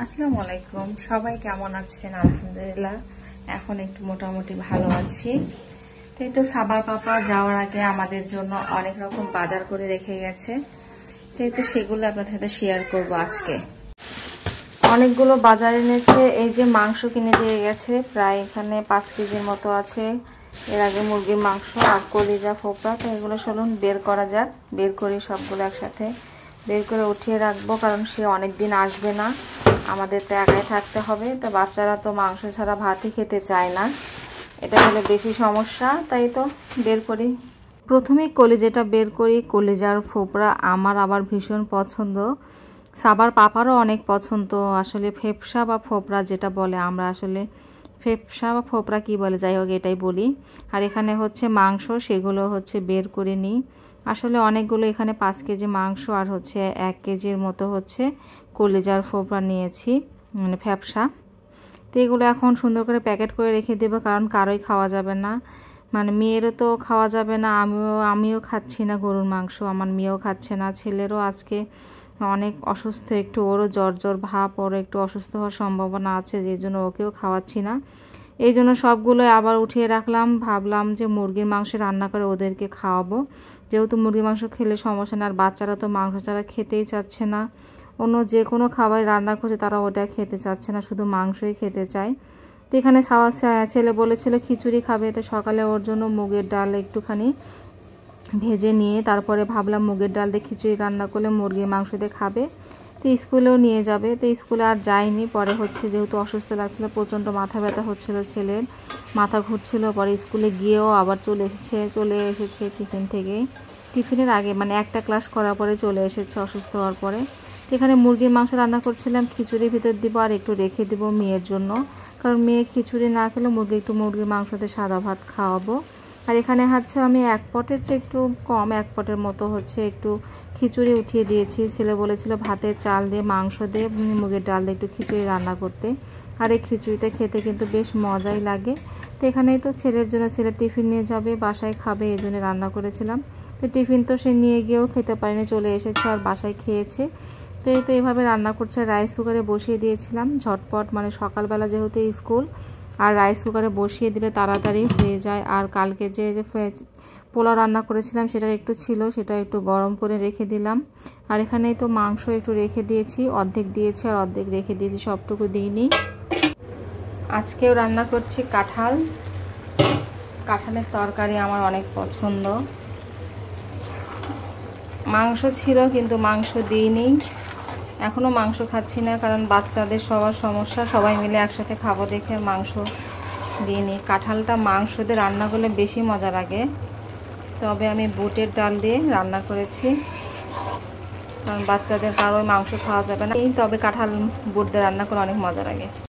আসসালামু আলাইকুম, সবাই কেমন আছেন? আলহামদুলিল্লাহ এখন একটু মোটামুটি ভালো আছি। তাই তো সাবার পাপা যাওয়ার আগে আমাদের জন্য অনেক রকম বাজার করে রেখে গেছে, তাই তো সেগুলো আপনাদের সাথে শেয়ার করব আজকে। অনেকগুলো বাজার এনেছে। এই যে মাংস কিনে দিয়ে গেছে, প্রায় এখানে 5 কেজির মতো আছে। এর আগে মুরগির মাংস আর কলিজা ফোপড়া, তো এগুলো চলুন বের করা যাক। বের করি সবগুলো একসাথে, বের করে উঠিয়ে রাখবো, কারণ সে অনেক দিন আসবে না, আমাদের তো একাই থাকতে হবে। তো বাচ্চারা তো মাংস ছাড়া ভাতই খেতে চায় না, এটা হলে বেশি সমস্যা। তাই তো বের করি। প্রথমেই কলিজাটা বের করি। কলিজার ফোপড়া আমার আবার ভীষণ পছন্দ, সাবার পাপারও অনেক পছন্দ। আসলে ফেপসা বা ফোপড়া যেটা বলে, আমরা আসলে ফেপসা বা ফোপড়া কি বলে, যাই হোক এটাই বলি। আর এখানে হচ্ছে মাংস, সেগুলো হচ্ছে বের করে নিই। আসলে অনেকগুলো, এখানে 5 কেজি মাংস আর হচ্ছে 1 কেজির মতো হচ্ছে কলিজার ফোপড়া নিয়েছি, মানে ফ্যাপসা। তো এগুলো এখন সুন্দর করে প্যাকেট করে রেখে দেবো, কারণ কারোই খাওয়া যাবে না, মানে মেয়েরও তো খাওয়া যাবে না, আমিও খাচ্ছি না গরুর মাংস, আমার মেয়েও খাচ্ছে না। ছেলেরও আজকে অনেক অসুস্থ, একটু ওরও জ্বর ভাব, ওরও একটু অসুস্থ হওয়ার সম্ভাবনা আছে, যে জন্য ওকেও খাওয়াচ্ছি না। এই জন্য সবগুলো আবার উঠিয়ে রাখলাম। ভাবলাম যে মুরগির মাংস রান্না করে ওদেরকে খাওয়াবো, যেহেতু মুরগির মাংস খেলে সমস্যা না, আর বাচ্চারা তো মাংস ছাড়া খেতেই চাচ্ছে না। অন্য যে কোনো খাবার রান্না করছে তারা ওটা খেতে চাচ্ছে না, শুধু মাংসই খেতে চায়। তো এখানে ছেলে বলেছিল খিচুড়ি খাবে, তো সকালে ওর জন্য মুগের ডাল একটুখানি ভেজে নিয়ে তারপরে ভাবলাম মুগের ডাল দিয়ে খিচুড়ি রান্না করলে মুরগির মাংস দিয়ে খাবে, তো স্কুলেও নিয়ে যাবে। তো স্কুলে আর যায়নি, পরে হচ্ছে যেহেতু অসুস্থ লাগছিল, প্রচণ্ড মাথা ব্যথা হচ্ছিল, ছেলের মাথা ঘুরছিল, পরে স্কুলে গিয়েও আবার চলে এসেছে টিফিনের আগে, মানে একটা ক্লাস করার পরে চলে এসেছে অসুস্থ হওয়ার পরে। তো এখানে মুরগির মাংস রান্না করছিলাম, খিচুড়ির ভিতর দিব আর একটু রেখে দিব মেয়ের জন্য, কারণ মেয়ে খিচুড়ি না খেলে মুরগির মাংসতে সাদা ভাত খাওয়াবো। আর এখানে হচ্ছে আমি 1 পটের চেয়ে একটু কম, 1 পটের মতো হচ্ছে একটু খিচুড়ি উঠিয়ে দিয়েছি। ছেলে বলেছিল ভাতের চাল দিয়ে মাংস দিয়ে মুগের ডাল দিয়ে একটু খিচুড়ি রান্না করতে, আর এই খিচুড়িটা খেতে কিন্তু বেশ মজাই লাগে। তো এখানেই তো ছেলের জন্য, ছেলে টিফিন নিয়ে যাবে, বাসায় খাবে, এই জন্য রান্না করেছিলাম। তো টিফিন তো সে নিয়ে গিয়েও খেতে পারেনি, চলে এসেছে আর বাসায় খেয়েছে। তো এই তো এভাবে রান্না করছে। রাইস কুকারে বসিয়ে দিয়েছিলাম ঝটপট, মানে সকালবেলা যেহেতু স্কুল, আর রাইস কুকারে বসিয়ে দিলে তাড়াতাড়ি হয়ে যায়। আর কালকে যে পোলাও রান্না করেছিলাম সেটা একটু ছিল, সেটা একটু গরম করে রেখে দিলাম। আর এখানেই তো মাংস একটু রেখে দিয়েছি, অর্ধেক দিয়েছি আর অর্ধেক রেখে দিয়েছি, সবটুকু দিইনি। আজকেও রান্না করছি কাঁঠালের তরকারি, আমার অনেক পছন্দ। মাংস ছিল কিন্তু মাংস দিইনি, এখনও মাংস খাচ্ছি না, কারণ বাচ্চাদের সবার সমস্যা, সবাই মিলে একসাথে খাবো দেখে মাংস দিইনি। কাঁঠালটা মাংস দিয়ে রান্না করলে বেশি মজা লাগে, তবে আমি বুটের ডাল দিয়ে রান্না করেছি, কারণ বাচ্চাদের কারোই মাংস খাওয়া যাবে না, তবে কাঁঠাল বুট দিয়ে রান্না করে অনেক মজা লাগে।